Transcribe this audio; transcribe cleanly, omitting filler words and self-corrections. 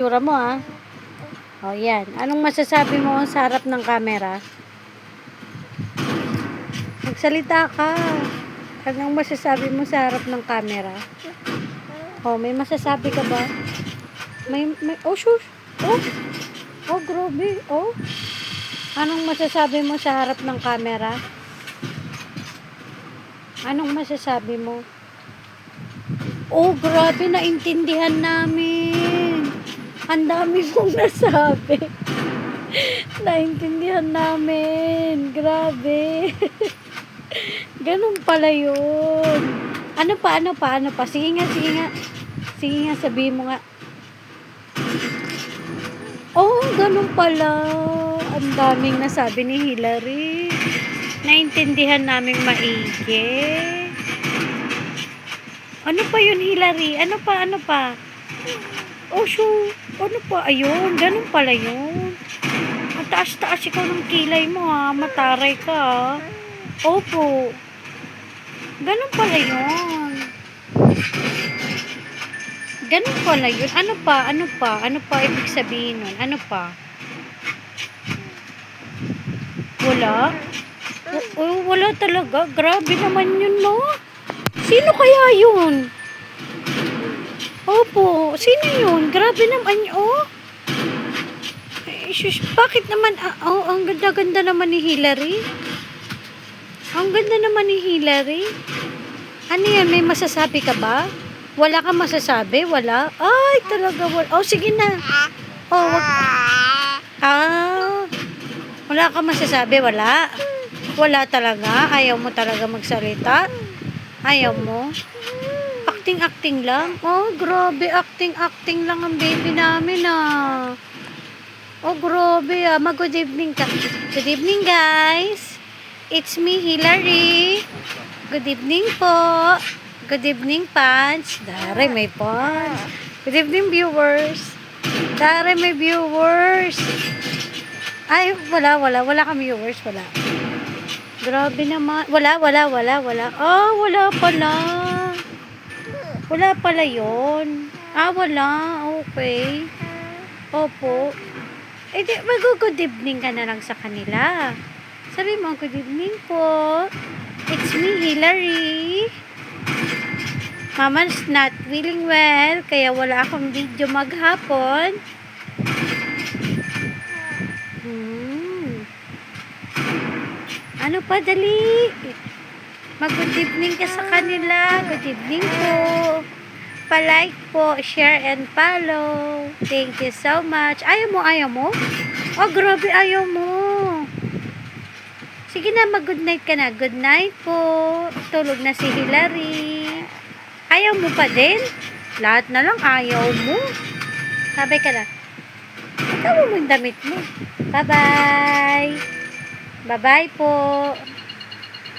Itsura mo O yan. Anong masasabi mo sa harap ng camera? Magsalita ka. Anong masasabi mo sa harap ng camera? May masasabi ka ba? Oh, shush. Grabe. Anong masasabi mo sa harap ng camera? Anong masasabi mo? Grabe, naintindihan namin. Ang dami mong nasabi. Naintindihan namin. Grabe. Ganun pala yun. Ano pa? Sige nga. Sige nga, sabihin mo nga. Ganun pala. Ang daming nasabi ni Hillary. Naintindihan namin maigi. Ano pa yun, Hillary? Ano pa? Ano pa? Ayun, ganun pala yun. Ang taas-taas ikaw ng kilay mo mataray ka Opo. Ganun pala yun. Ganun pala yun. Ano pa ibig sabihin nun? Ano pa? Wala? Wala talaga. Grabe naman yun, no? Sino kaya yun? Opo, sino yun? Grabe naman bakit naman, ang ganda-ganda naman ni Hillary. Ang ganda naman ni Hillary. Ano yan, may masasabi ka ba? Wala kang masasabi? Wala? Ay, talaga wala. Sige na. Wala kang masasabi? Wala? Wala talaga? Ayaw mo talaga magsalita? Ayaw mo? Acting lang? Grabe, acting lang ang baby namin grabe mag-good evening ka. Good evening, guys. It's me, Hillary. Good evening po. Good evening, Pans. Dari, may Pans. Good evening, viewers. Dari, may viewers. Ay, wala kang viewers, wala. Grabe naman. Wala. Wala pala. Wala pala yun. Wala. Okay. Opo. Mag-good evening ka na lang sa kanila. Sabi mo, good evening po. It's me, Hillary. Mama's not feeling well, kaya wala akong video maghapon. Ano pa, dali. Mag-good evening ka sa kanila. Good evening po. Pa-like po, share and follow. Thank you so much. Ayaw mo? Grabe, ayaw mo. Sige na, mag-good night ka na. Good night po. Tulog na si Hillary. Ayaw mo pa din? Lahat na lang ayaw mo. Sabay ka na. Ikaw mo yung damit mo. Bye-bye. Bye-bye po.